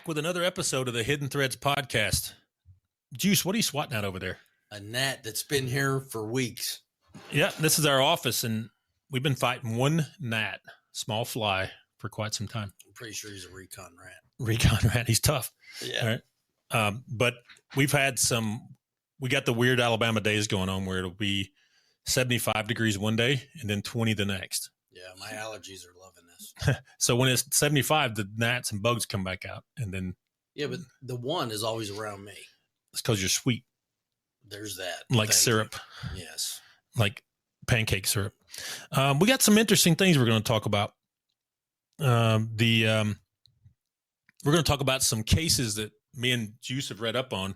with another episode of the Hidden Threads podcast. Juice, what are you swatting at over there? A gnat that's been here for weeks. Yeah, this is our office, and we've been fighting one gnat, small fly, for quite some time. I'm pretty sure he's a recon rat. Recon rat, he's tough. Yeah. All right. But we've had we got the weird Alabama days going on where it'll be 75 degrees one day and then 20 the next. Yeah, my allergies are loving this. So when it's 75, the gnats and bugs come back out, and then yeah, but the one is always around me. It's because you're sweet. There's that. Like syrup. Yes. Like pancake syrup. We got some interesting things we're going to talk about. We're going to talk about some cases that me and Guse have read up on,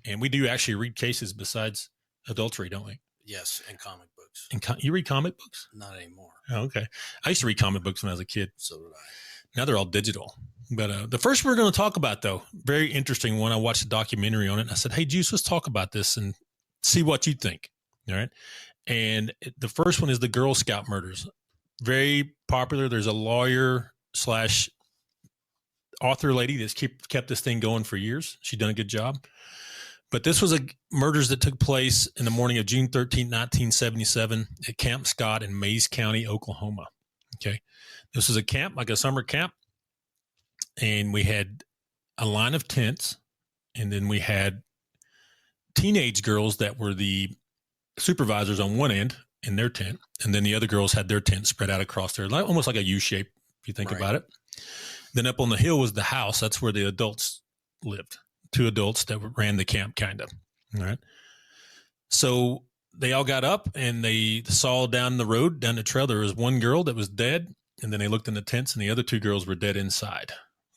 and we do actually read cases besides adultery, don't we? Yes, and comic books. You read comic books? Not anymore. Oh, okay. I used to read comic books when I was a kid. So did I. Now they're all digital. But the first we're going to talk about, though, very interesting one. I watched a documentary on it, and I said, hey, Juice, let's talk about this and see what you think. All right. And the first one is the Girl Scout murders. Very popular. There's a lawyer / author lady that's kept this thing going for years. She's done a good job. But this was murders that took place in the morning of June 13, 1977 at Camp Scott in Mays County, Oklahoma. Okay. This was a camp, like a summer camp. And we had a line of tents, and then we had teenage girls that were the supervisors on one end in their tent, and then the other girls had their tent spread out across there, almost like a U shape, if you think about it. Then up on the hill was the house. That's where the adults lived. 2 adults that ran the camp, kind of. All right. So they all got up, and they saw down the road, down the trail, there was one girl that was dead, and then they looked in the tents, and the other 2 girls were dead inside.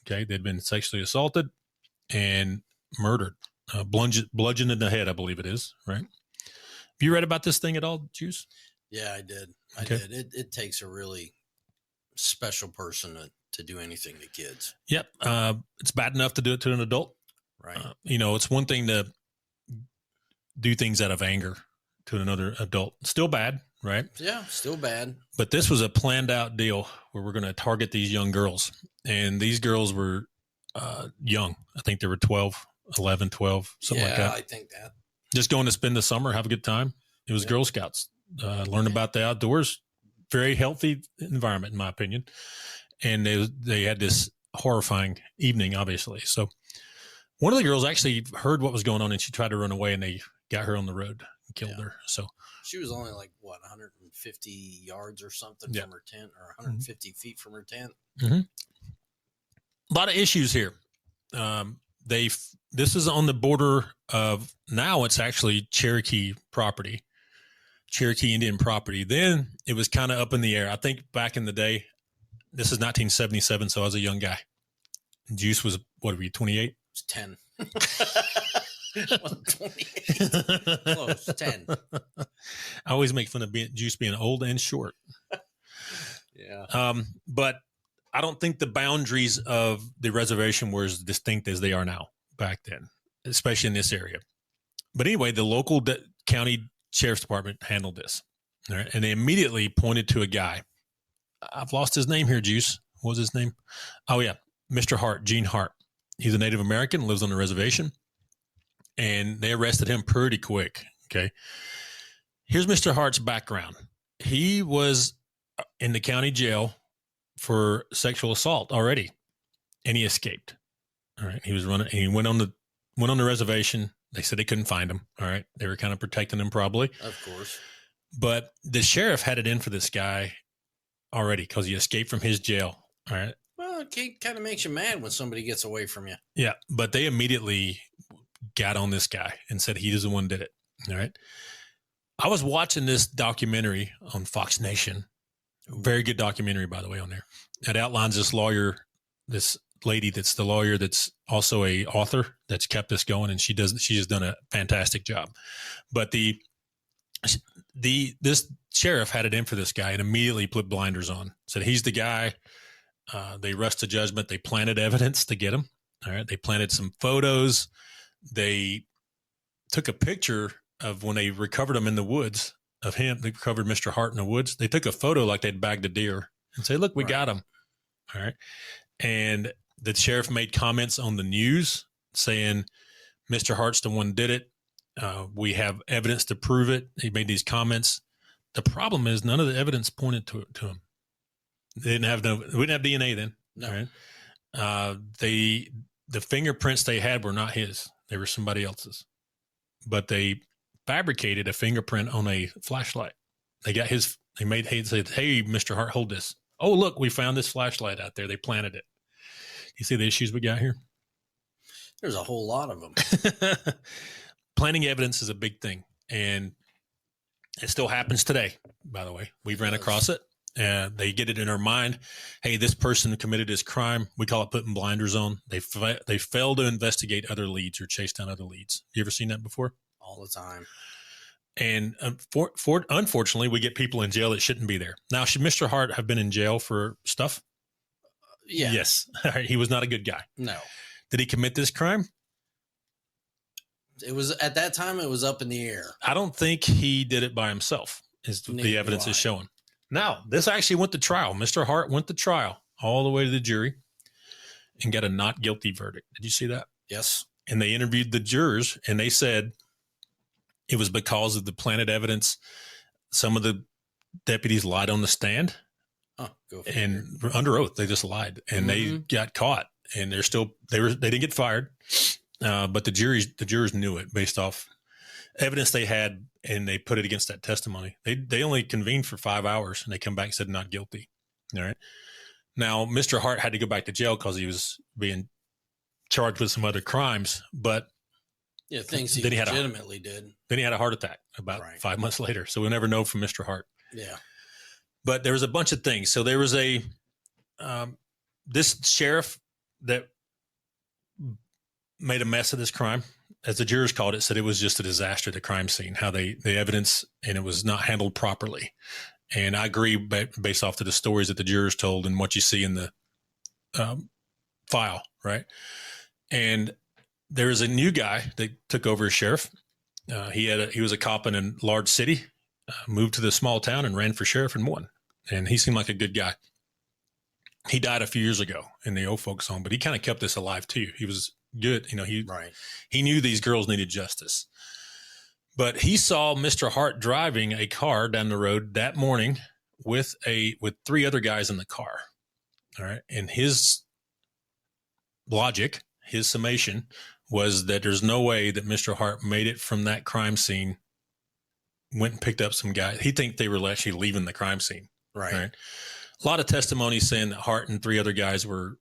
Okay. They'd been sexually assaulted and murdered, bludgeoned in the head, I believe it is. Right. Have you read about this thing at all, Juice? Yeah, I did. I did. It takes a really special person to do anything to kids. Yep. It's bad enough to do it to an adult. Right. It's one thing to do things out of anger to another adult. Still bad, right? Yeah, still bad. But this was a planned out deal where we're going to target these young girls. And these girls were young. I think they were 11, 12, something like that. I think that. Just going to spend the summer, have a good time. It was Girl Scouts. Learn about the outdoors. Very healthy environment, in my opinion. And they had this horrifying evening, obviously. So one of the girls actually heard what was going on, and she tried to run away, and they got her on the road and killed her. So she was only 150 yards or something from her tent, or 150 feet from her tent. Mm-hmm. A lot of issues here. This is on the border of, now it's actually Cherokee Indian property. Then it was kind of up in the air. I think back in the day, this is 1977, so I was a young guy. Juice was, what were you, 28? It's 10. 28. Close, 10. I always make fun of Juice being old and short. Yeah. But I don't think the boundaries of the reservation were as distinct as they are now back then, especially in this area. But anyway, the local county sheriff's department handled this. All right, and they immediately pointed to a guy. I've lost his name here, Juice. What was his name? Oh, yeah. Mr. Hart, Gene Hart. He's a Native American, lives on the reservation. And they arrested him pretty quick. Okay. Here's Mr. Hart's background. He was in the county jail for sexual assault already, and he escaped. All right. He was running, and he went on the reservation. They said they couldn't find him. All right. They were kind of protecting him probably. Of course. But the sheriff had it in for this guy already because he escaped from his jail. All right. Well, it kind of makes you mad when somebody gets away from you. Yeah. But they immediately got on this guy and said he was the one who did it. All right. I was watching this documentary on Fox Nation. Very good documentary, by the way, on there. It outlines this lady that's the lawyer that's also a author that's kept this going, and she has done a fantastic job. But this sheriff had it in for this guy and immediately put blinders on. Said he's the guy. They rushed to judgment. They planted evidence to get him. All right. They planted some photos. They took a picture of when they recovered him in the woods of him. They recovered Mr. Hart in the woods. They took a photo like they'd bagged a deer and say, look, we got him. All right. And The sheriff made comments on the news saying Mr. Hart's the one did it. We have evidence to prove it. He made these comments. The problem is none of the evidence pointed to him. They didn't have we didn't have DNA then. No. Right? The fingerprints they had were not his. They were somebody else's. But they fabricated a fingerprint on a flashlight. They got his. They said, "Hey, Mr. Hart, hold this. Oh, look, we found this flashlight out there. They planted it. You see the issues we got here? There's a whole lot of them. Planting evidence is a big thing, and it still happens today. By the way, we've ran across it. They get it in their mind. Hey, this person committed this crime. We call it putting blinders on. They fail to investigate other leads or chase down other leads. You ever seen that before? All the time. And unfortunately, we get people in jail that shouldn't be there. Now, should Mr. Hart have been in jail for stuff? Yeah. Yes. He was not a good guy. No. Did he commit this crime? It was at that time. It was up in the air. I don't think he did it by himself. The evidence is showing. Now, this actually went to trial. Mr. Hart went to trial all the way to the jury and got a not guilty verdict. Did you see that? Yes. And they interviewed the jurors, and they said it was because of the planted evidence. Some of the deputies lied on the stand. Oh, go figure. And under oath, they just lied, and they got caught. And they didn't get fired, but the jurors knew it based off evidence they had, and they put it against that testimony. They only convened for 5 hours, and they come back and said not guilty. All right. Now, Mr. Hart had to go back to jail because he was being charged with some other crimes, but things he legitimately did. Then he had a heart attack about 5 months later, so we'll never know from Mr. Hart. Yeah. But there was a bunch of things. So there was this sheriff that made a mess of this crime. As the jurors called it, said it was just a disaster, the crime scene, how the evidence, and it was not handled properly. And I agree based off of the stories that the jurors told and what you see in the file, right? And there is a new guy that took over as sheriff. He was a cop in a large city, moved to the small town and ran for sheriff and won. And he seemed like a good guy. He died a few years ago in the old folks home, but he kind of kept this alive too. He was good. He knew these girls needed justice, but he saw Mr. Hart driving a car down the road that morning with 3 other guys in the car. All right. And his logic, his summation was that there's no way that Mr. Hart made it from that crime scene, went and picked up some guys. He think they were actually leaving the crime scene. Right. A lot of testimony saying that Hart and 3 other guys were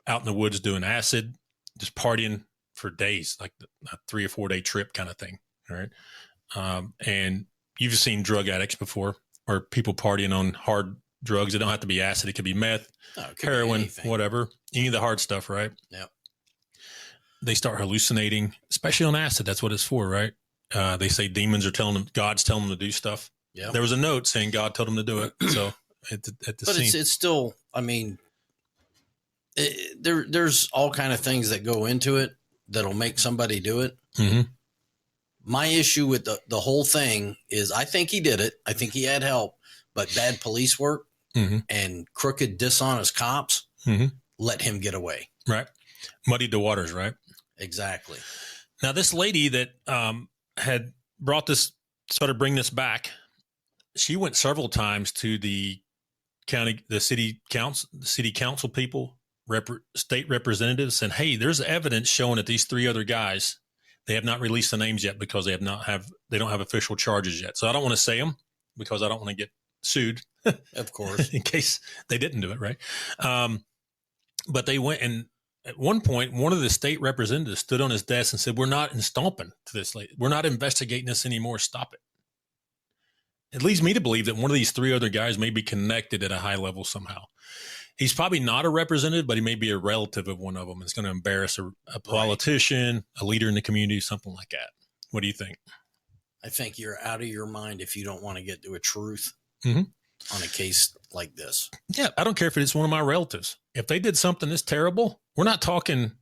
out in the woods doing acid, just partying for days, like a 3 or 4 day trip kind of thing. All right. And you've seen drug addicts before, or people partying on hard drugs. It don't have to be acid. It could be meth, heroin, whatever. Any of the hard stuff, right? Yep. They start hallucinating, especially on acid. That's what it's for, right? They say demons are telling them, God's telling them to do stuff. Yeah. There was a note saying God told them to do it. So at the scene. It's still, I mean, there's all kind of things that go into it that'll make somebody do it. Mm-hmm. My issue with the whole thing is I think he did it. I think he had help, but bad police work and crooked, dishonest cops let him get away. Right. Muddied the waters, right? Exactly. Now, this lady that had started bringing this back, she went several times to the city council people, state representatives, and hey, there's evidence showing that these 3 other guys, they have not released the names yet because they don't have official charges yet. So I don't want to say them because I don't want to get sued, of course, in case they didn't do it right. But they went, and at one point, one of the state representatives stood on his desk and said, "We're not stomping to this lady. We're not investigating this anymore. Stop it." It leads me to believe that one of these 3 other guys may be connected at a high level somehow. He's probably not a representative, but he may be a relative of one of them. It's going to embarrass a politician, a leader in the community, something like that. What do you think? I think you're out of your mind if you don't want to get to a truth on a case like this. Yeah, I don't care if it's one of my relatives. If they did something this terrible, we're not talking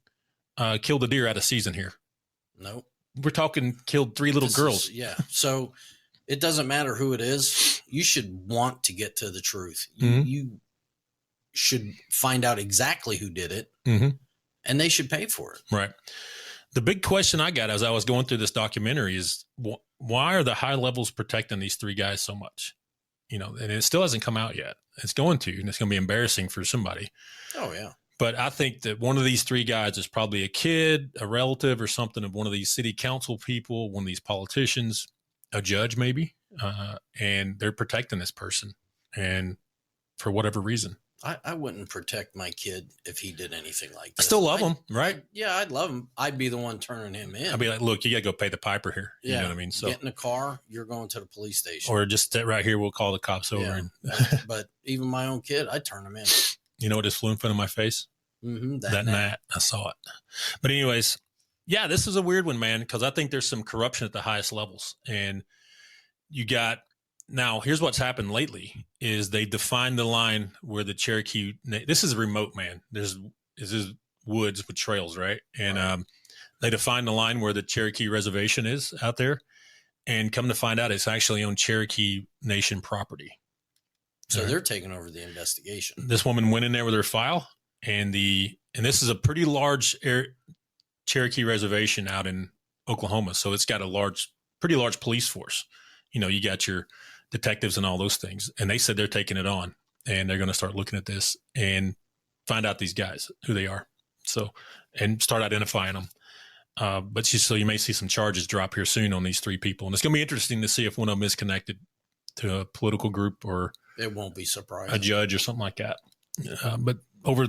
killed a deer out of season here. Nope. We're talking killed 3 little girls. So it doesn't matter who it is. You should want to get to the truth. You should find out exactly who did it, and they should pay for it. Right. The big question I got as I was going through this documentary is why are the high levels protecting these three guys so much? You know, and it still hasn't come out yet. It's going to, and it's going to be embarrassing for somebody. Oh, yeah. But I think that one of these three guys is probably a kid, a relative, or something of one of these city council people, one of these politicians, a judge maybe, and they're protecting this person, and for whatever reason. I wouldn't protect my kid if he did anything like that. I still love him, right? I'd love him. I'd be the one turning him in. I'd be like, look, you got to go pay the piper here. You know what I mean? So get in the car, you're going to the police station. Or just sit right here, we'll call the cops over. And but even my own kid, I'd turn him in. You know what just flew in front of my face? That gnat. I saw it. But anyways, yeah, this is a weird one, man, because I think there's some corruption at the highest levels. And you got, now here's what's happened lately is they defined the line where the Cherokee, this is remote, man. This is woods with trails, right? And they defined the line where the Cherokee reservation is out there. And come to find out, it's actually on Cherokee Nation property. So they're taking over the investigation. This woman went in there with her file, and this is a pretty large Cherokee reservation out in Oklahoma. So it's got a pretty large police force. You know, you got your detectives and all those things. And they said they're taking it on, and they're going to start looking at this and find out these guys, who they are. So, and start identifying them. So you may see some charges drop here soon on these three people. And it's going to be interesting to see if one of them is connected to a political group or it won't be surprising. A judge or something like that. But over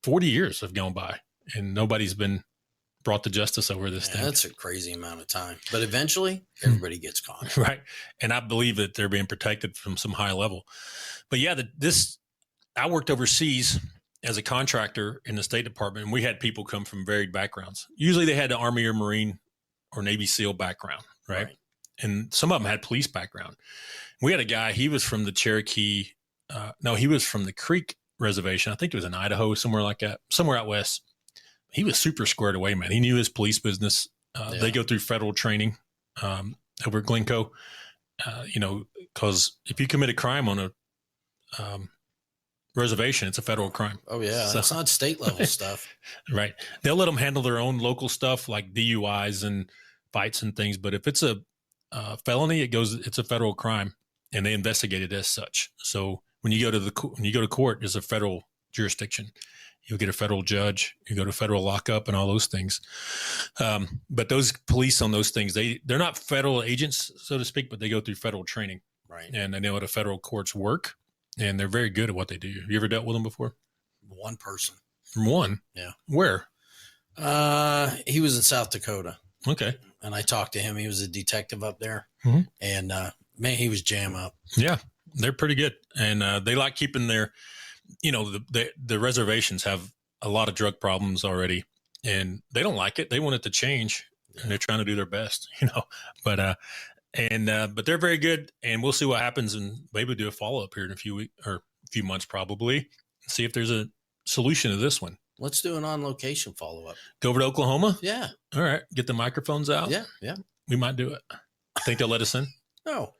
40 years have gone by and nobody's been brought to justice over this thing. That's a crazy amount of time. But eventually everybody gets caught. Right. And I believe that they're being protected from some high level. But yeah, I worked overseas as a contractor in the State Department, and we had people come from varied backgrounds. Usually they had the Army or Marine or Navy SEAL background, right? And some of them had police background. We had a guy, he was from the Cherokee. He was from the Creek Reservation. I think it was in Idaho, somewhere like that, somewhere out west. He was super squared away, man. He knew his police business. They go through federal training over at Glencoe, because if you commit a crime on a reservation, it's a federal crime. Oh, yeah. So, it's not state level stuff. Right. They'll let them handle their own local stuff like DUIs and fights and things. But if it's a felony, it's a federal crime, and they investigate it as such. So when you go to court, there's a federal jurisdiction. You'll get a federal judge. You go to federal lockup and all those things. But those police on those things, they're not federal agents, so to speak, but they go through federal training. Right. And they know how the federal courts work, and they're very good at what they do. Have you ever dealt with them before? One person. One? Yeah. Where? He was in South Dakota. Okay. And I talked to him. He was a detective up there. Mm-hmm. And man, he was jam up. Yeah, they're pretty good. And they like keeping their, the reservations have a lot of drug problems already, and they don't like it. They want it to change, and they're trying to do their best, but they're very good, and we'll see what happens, and maybe do a follow-up here in a few weeks or a few months, probably, and see if there's a solution to this one. Let's do an on-location follow-up. Go over to Oklahoma? Yeah. All right. Get the microphones out? Yeah. We might do it. Think they'll let us in? No.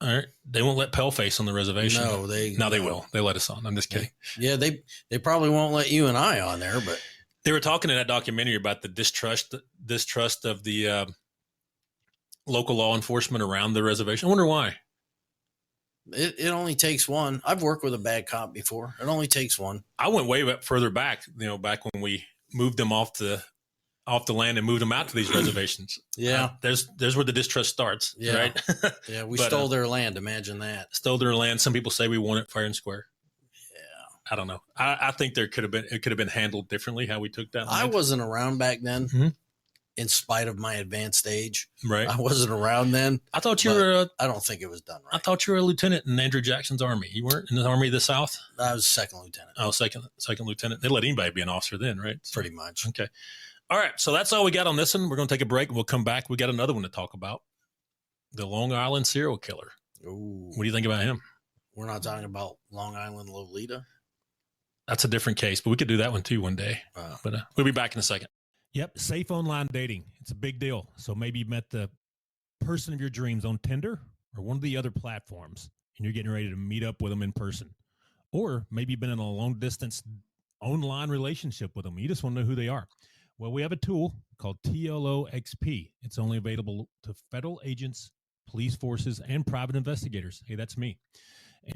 All right. They won't let Paleface on the reservation. No, they will. They let us on. I'm just kidding. Yeah, they probably won't let you and I on there, but they were talking in that documentary about the distrust of the local law enforcement around the reservation. I wonder why. It only takes one. I've worked with a bad cop before. It only takes one. I went way further back, back when we moved them off the land and moved them out to these reservations. Yeah. There's where the distrust starts. Yeah. Right. Yeah. We stole their land. Imagine that. Stole their land. Some people say we won it fair and square. Yeah. I don't know. I think it could have been handled differently how we took that land. I wasn't around back then. Mm-hmm. In spite of my advanced age. Right. I wasn't around then. I thought you were I don't think it was done right. I thought you were a lieutenant in Andrew Jackson's army. You weren't in the Army of the South? I was second lieutenant. Oh, second lieutenant. They let anybody be an officer then, right? So, pretty much. Okay. All right. So that's all we got on this one. We're going to take a break. We'll come back. We got another one to talk about. The Long Island serial killer. Ooh. What do you think about him? We're not talking about Long Island Lolita? That's a different case, but we could do that one too one day. But we'll be back in a second. Yep, safe online dating. It's a big deal. So maybe you met the person of your dreams on Tinder or one of the other platforms, and you're getting ready to meet up with them in person. Or maybe you've been in a long distance online relationship with them. You just want to know who they are. Well, we have a tool called TLOXP. It's only available to federal agents, police forces, and private investigators. Hey, that's me.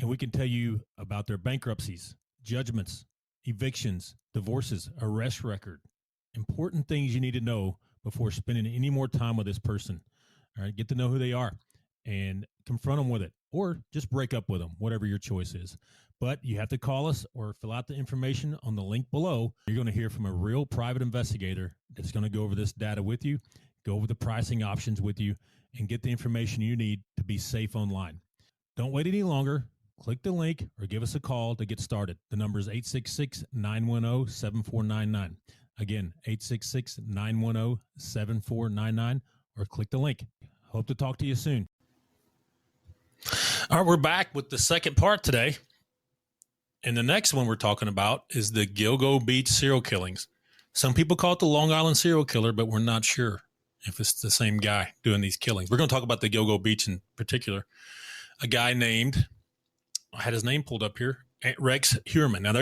And we can tell you about their bankruptcies, judgments, evictions, divorces, arrest record, important things you need to know before spending any more time with this person. All right, get to know who they are and confront them with it, or just break up with them, whatever your choice is. But you have to call us or fill out the information on the link below. You're going to hear from a real private investigator that's going to go over this data with you, go over the pricing options with you, and get the information you need to be safe online. Don't wait any longer. Click the link or give us a call to get started. The number is 866-910-7499. Again, 866-910-7499, or click the link. Hope to talk to you soon. All right, we're back with the second part today. And the next one we're talking about is the Gilgo Beach serial killings. Some people call it the Long Island serial killer, but we're not sure if it's the same guy doing these killings. We're going to talk about the Gilgo Beach in particular. A guy named, I had his name pulled up here, Rex Heuermann. Now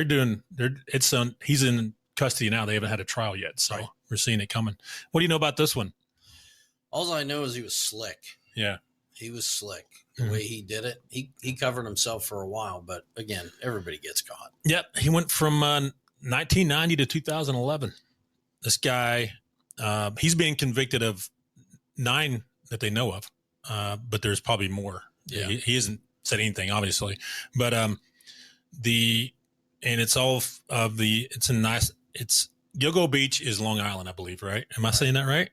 he's in custody now. They haven't had a trial yet, so We're seeing it coming. What do you know about this one? All I know is he was slick. Yeah. He was slick. The way he did it, he covered himself for a while, but again, everybody gets caught. Yep. He went from 1990 to 2011. This guy, he's being convicted of 9 that they know of, but there's probably more. Yeah. He hasn't said anything, obviously, but it's Gilgo Beach is Long Island, I believe, right? Am I saying that right?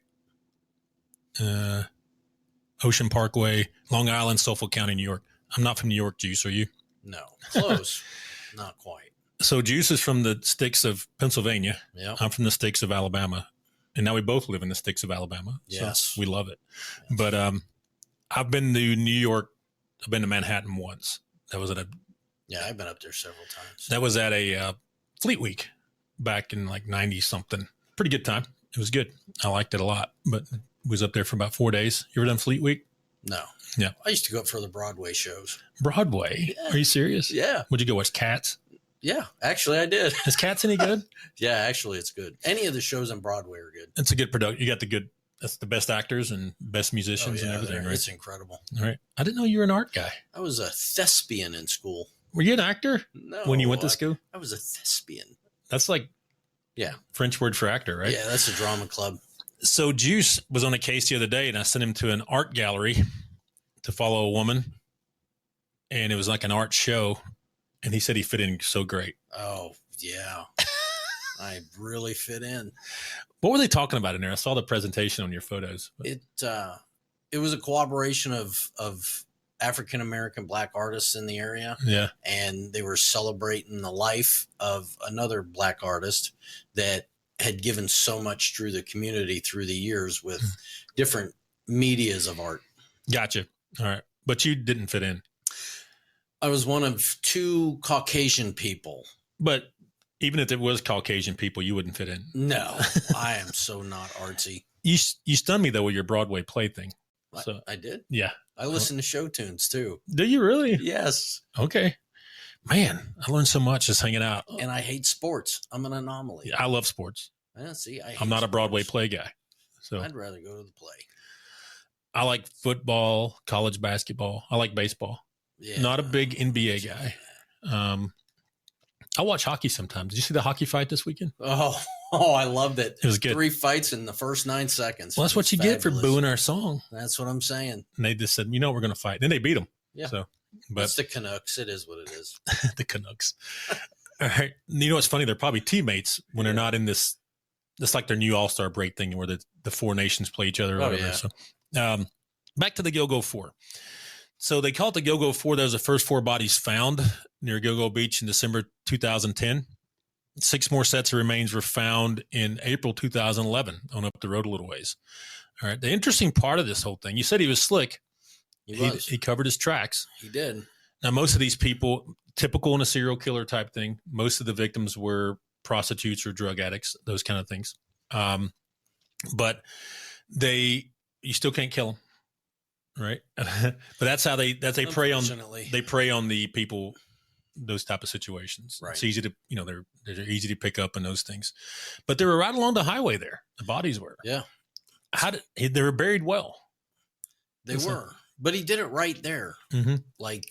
Ocean Parkway, Long Island, Suffolk County, New York. I'm not from New York, Guse, are you? No, close. Not quite. So Guse is from the sticks of Pennsylvania. Yep. I'm from the sticks of Alabama. And now we both live in the sticks of Alabama. Yes. So we love it. Yes. But I've been to New York. I've been to Manhattan once. That was at I've been up there several times. That was at a Fleet Week back in like 90 something. Pretty good time. It was good. I liked it a lot, but was up there for about 4 days. You ever done Fleet Week? No. Yeah. I used to go up for the Broadway shows. Broadway? Yeah. Are you serious? Yeah. Would you go watch Cats? Yeah, actually I did. Is Cats any good? Yeah, actually it's good. Any of the shows on Broadway are good. It's a good production. You got that's the best actors and best musicians and everything, right? It's incredible. All right. I didn't know you were an art guy. I was a thespian in school. Were you an actor? No. When you went to school? I was a thespian. That's like French word for actor, right? Yeah, that's a drama club. So Guse was on a case the other day, and I sent him to an art gallery to follow a woman, and it was like an art show, and he said he fit in so great. Oh, yeah. I really fit in. What were they talking about in there? I saw the presentation on your photos. It was a collaboration of African-American Black artists in the area. Yeah. And they were celebrating the life of another Black artist that had given so much through the community through the years with different medias of art. Gotcha. All right. But you didn't fit in. I was one of 2 Caucasian people. But even if it was Caucasian people, you wouldn't fit in. No, I am so not artsy. You stunned me, though, with your Broadway play thing. So I did? Yeah. I listen to show tunes, too. Do you really? Yes. Okay. Man, I learned so much just hanging out. And I hate sports. I'm an anomaly. I love sports. Yeah, see, I'm not a Broadway play guy. So I'd rather go to the play. I like football, college basketball. I like baseball. Yeah. Not a big NBA guy. I watch hockey sometimes. Did you see the hockey fight this weekend? Oh, I loved it. It was good. 3 fights in the first 9 seconds. Well, that's what you get for booing our song. That's what I'm saying. And they just said, we're going to fight. Then they beat them. Yeah. So, but it's the Canucks. It is what it is. The Canucks. All right. You know what's funny? They're probably teammates when they're not in this. It's like their new All-Star break thing where the 4 nations play each other or whatever. Yeah. So, back to the Gilgo 4. So they call it the Gilgo 4. That was the first 4 bodies found near Gilgo Beach in December 2010. 6 more sets of remains were found in April 2011 on up the road a little ways. All right. The interesting part of this whole thing, you said he was slick. He covered his tracks. He did. Now, most of these people, typical in a serial killer type thing, most of the victims were prostitutes or drug addicts, those kind of things. But you still can't kill them. Right. But that's how they prey on the people those type of situations. Right. It's easy to, they're easy to pick up in those things. But they were right along the highway there. The bodies were. Yeah. They were buried well. They were. But he did it right there. Mm-hmm. Like,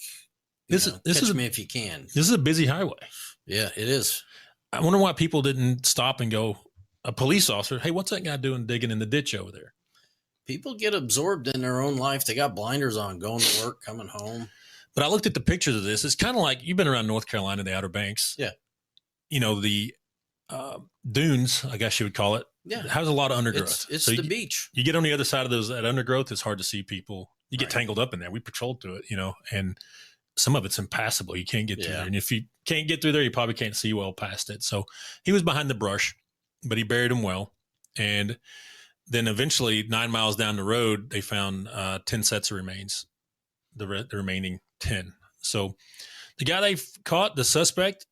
this is me if you can. This is a busy highway. Yeah, it is. I wonder why people didn't stop and go, a police officer, hey, what's that guy doing digging in the ditch over there? People get absorbed in their own life. They got blinders on, going to work, coming home. But I looked at the pictures of this. It's kind of like, you've been around North Carolina, the Outer Banks. Yeah. The dunes, I guess you would call it. Yeah. It has a lot of undergrowth. It's the beach. You get on the other side of that undergrowth, it's hard to see people. You get tangled up in there. We patrolled through it, and some of it's impassable. You can't get through there. And if you can't get through there, you probably can't see well past it. So he was behind the brush, but he buried him well. And then eventually 9 miles down the road, they found 10 sets of remains, the remaining 10. So the guy they caught, the suspect,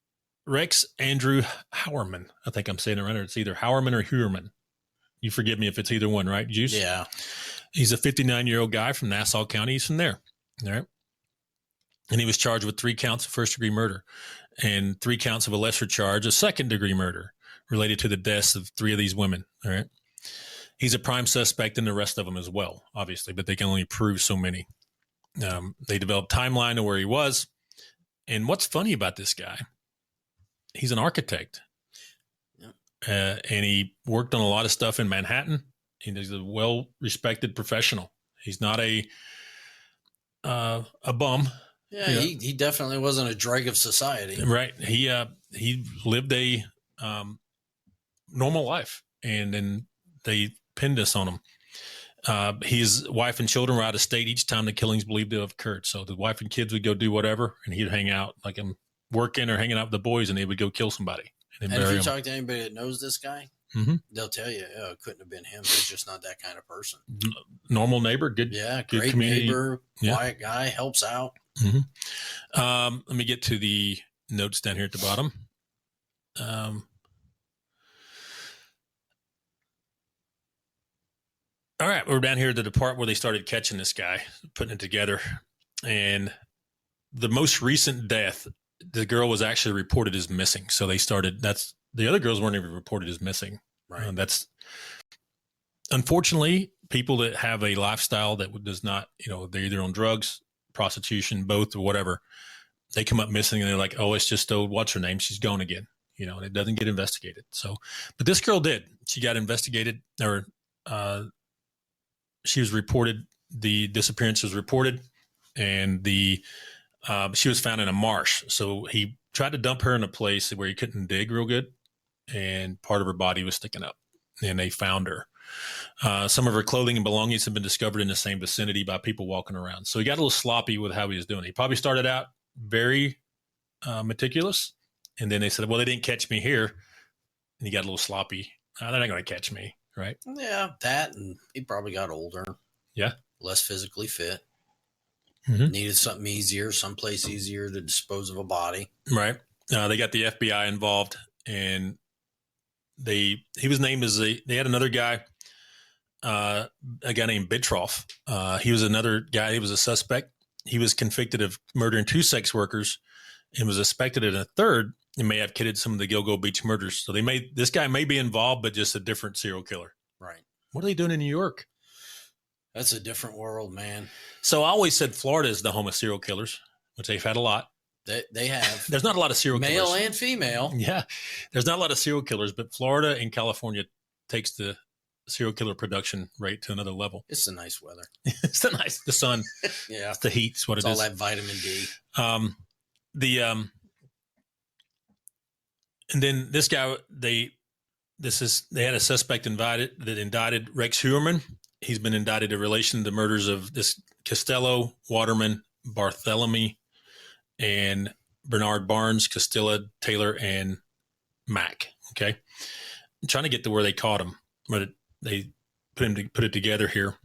Rex Andrew Heuermann. I think I'm saying it right. It's either Heuermann or Heuermann. You forgive me if it's either one, right, Guse? Yeah. He's a 59-year-old guy from Nassau County. He's from there. All right. And he was charged with 3 counts of first-degree murder and 3 counts of a lesser charge of second-degree murder related to the deaths of 3 of these women. All right. He's a prime suspect in the rest of them as well, obviously, but they can only prove so many. They developed a timeline of where he was. And what's funny about this guy, he's an architect. Yeah. And he worked on a lot of stuff in Manhattan. He's a well-respected professional. He's not a bum. Yeah, he definitely wasn't a dreg of society. Right. He lived a normal life, and then they pinned this on him. His wife and children were out of state each time the killings believed to have occurred. So the wife and kids would go do whatever, and he'd hang out like I'm working or hanging out with the boys, and they would go kill somebody. And if you talk to anybody that knows this guy, they'll tell you, it couldn't have been him. He's just not that kind of person. Normal neighbor, good great community neighbor, quiet guy, helps out. Let me get to the notes down here at the bottom. All right, we're down here at the part where they started catching this guy, putting it together. And the most recent death, the girl was actually reported as missing. So they started, the other girls weren't even reported as missing. Right. That's unfortunately people that have a lifestyle that does not, they're either on drugs, prostitution, both, or whatever. They come up missing and they're like, oh, it's just, what's her name? She's gone again, and it doesn't get investigated. So, but this girl did. She got investigated, or she was reported. The disappearance was reported, and she was found in a marsh. So he tried to dump her in a place where he couldn't dig real good, and part of her body was sticking up, and they found her. Some of her clothing and belongings have been discovered in the same vicinity by people walking around. So he got a little sloppy with how he was doing. He probably started out very meticulous, and then they said, well, they didn't catch me here. And he got a little sloppy. They're not going to catch me, right? Yeah, that, and he probably got older. Yeah. Less physically fit. Needed something easier, someplace easier to dispose of a body. Right. They got the FBI involved, and he was named as they had another guy, a guy named Bitroff. He was another guy. He was a suspect. He was convicted of murdering 2 sex workers and was suspected in a third and may have committed some of the Gilgo Beach murders. So this guy may be involved, but just a different serial killer. Right. What are they doing in New York? That's a different world, man. So I always said Florida is the home of serial killers, which they've had a lot. They have. There's not a lot of serial killers. Male and female. Yeah. There's not a lot of serial killers, but Florida and California takes the serial killer production rate to another level. It's the nice weather. It's the sun. Yeah. It's the heat is what it's it all is. All that vitamin D. And then this guy, they had a suspect that indicted Rex Heuermann. He's been indicted in relation to the murders of this Costello, Waterman, Barthélemy, and Bernard Barnes, Castilla, Taylor, and Mack. Okay. I'm trying to get to where they caught him, but they put it together here.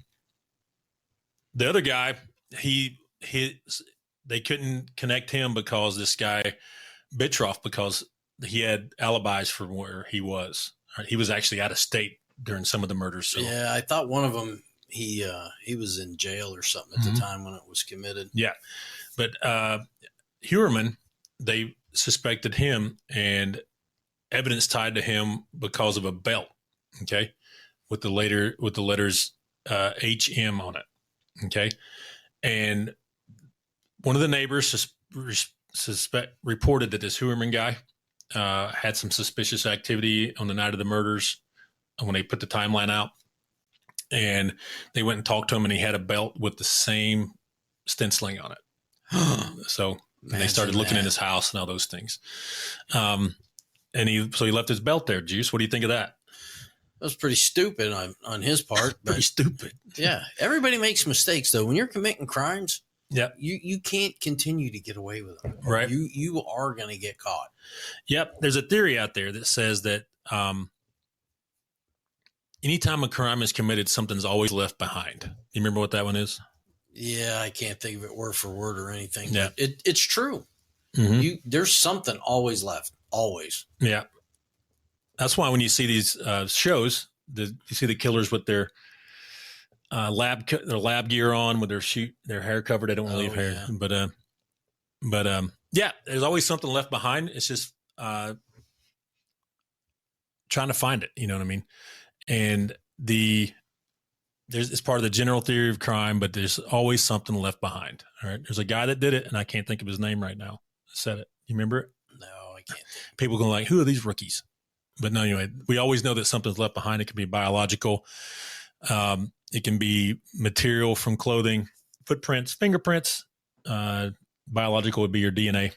The other guy, they couldn't connect him because this guy, Bitroff, because he had alibis for where he was. He was actually out of state during some of the murders. So. Yeah, I thought one of them, he was in jail or something at the time when it was committed. Yeah. But Heuermann, they suspected him, and evidence tied to him because of a belt. Okay, with the letters HM on it. Okay, and one of the neighbors reported that this Heuermann guy had some suspicious activity on the night of the murders when they put the timeline out. And they went and talked to him, and he had a belt with the same stenciling on it. So they started looking in his house and all those things. And he left his belt there. Juice, what do you think of that? That was pretty stupid on his part. But pretty stupid. Yeah. Everybody makes mistakes, though. When you're committing crimes, yep, you can't continue to get away with them. Right. You are going to get caught. Yep. There's a theory out there that says that anytime a crime is committed, something's always left behind. You remember what that one is? Yeah, I can't think of it word for word or anything. Yeah. But it's true. Mm-hmm. There's something always left. Always. Yeah. That's why when you see these shows, you see the killers with their lab gear on, with their hair covered. They don't leave hair, but yeah, there's always something left behind. It's just trying to find it. You know what I mean? And it's part of the general theory of crime, but there's always something left behind. All right. There's a guy that did it, and I can't think of his name right now. Said it. You remember it? No, I can't. People going like, who are these rookies? But no, anyway, we always know that something's left behind. It can be biological. It can be material from clothing, footprints, fingerprints. Biological would be your DNA,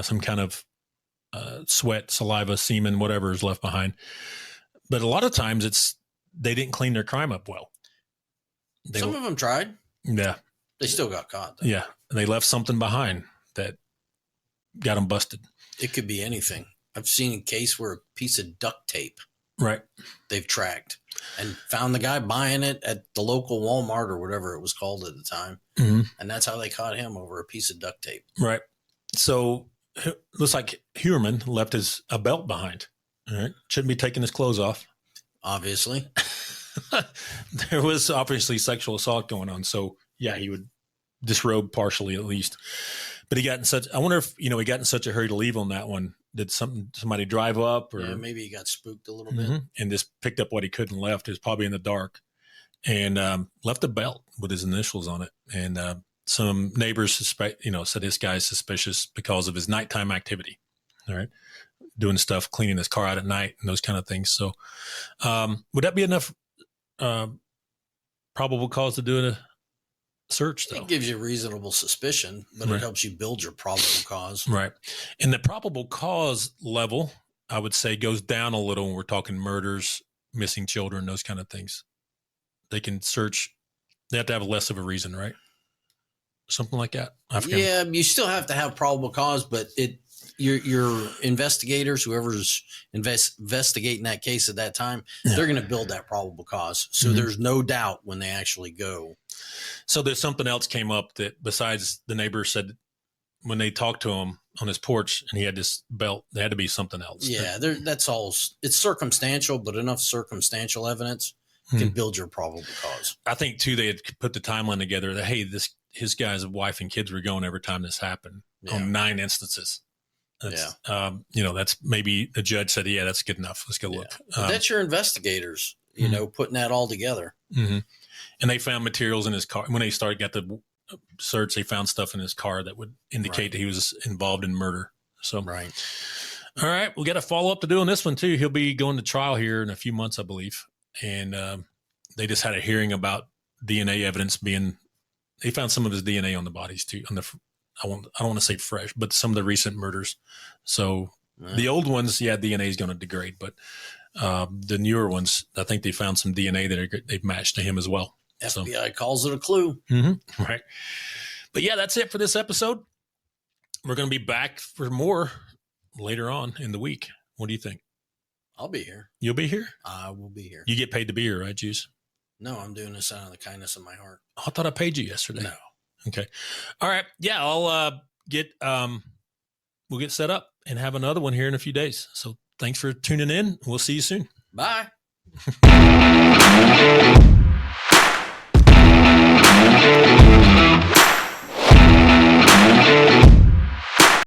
some kind of sweat, saliva, semen, whatever is left behind. But a lot of times they didn't clean their crime up well. Some of them tried. Yeah. They still got caught, though. Yeah. They left something behind that got them busted. It could be anything. I've seen a case where a piece of duct tape, right, they've tracked and found the guy buying it at the local Walmart or whatever it was called at the time. Mm-hmm. And that's how they caught him, over a piece of duct tape. Right. So looks like Heuermann left a belt behind. All right. Shouldn't be taking his clothes off. Obviously. There was obviously sexual assault going on. So yeah, he would disrobe partially at least. But he got in I wonder if, he got in such a hurry to leave on that one. Did somebody drive up, or maybe he got spooked a little bit and just picked up what he could and left. It was probably in the dark, and left a belt with his initials on it. And some neighbors said this guy's suspicious because of his nighttime activity. All right. Doing stuff, cleaning his car out at night and those kind of things. So would that be enough probable cause to do a search, though? It gives you reasonable suspicion, but right. It helps you build your probable cause. Right. And the probable cause level, I would say, goes down a little when we're talking murders, missing children, those kind of things. They can search. They have to have less of a reason, right? Something like that. Yeah, you still have to have probable cause, but your investigators, whoever's investigating that case at that time, they're going to build that probable cause. So there's no doubt when they actually go. So there's something else came up that, besides the neighbor said when they talked to him on his porch and he had this belt, there had to be something else. Yeah, that's all. It's circumstantial, but enough circumstantial evidence can build your probable cause. I think too, they had put the timeline together that, hey, his guy's wife and kids were going every time this happened on 9 instances. That's, that's maybe the judge said, yeah, that's good enough. Let's go look. That's your investigators, putting that all together. Mm-hmm. And they found materials in his car. When they got the search, they found stuff in his car that would indicate that he was involved in murder. So, right. All right. We got a follow up to do on this one too. He'll be going to trial here in a few months, I believe. And they just had a hearing about DNA evidence they found some of his DNA on the bodies too. I don't want to say fresh, but some of the recent murders. So the old ones, DNA is going to degrade, but the newer ones, I think they found some DNA that they've matched to him as well. FBI calls it a clue. Mm-hmm. Right. But yeah, that's it for this episode. We're going to be back for more later on in the week. What do you think? I'll be here. You'll be here? I will be here. You get paid to be here, right, Guse? No, I'm doing this out of the kindness of my heart. Oh, I thought I paid you yesterday. No. Okay. All right. Yeah, I'll we'll get set up and have another one here in a few days. So thanks for tuning in. We'll see you soon. Bye.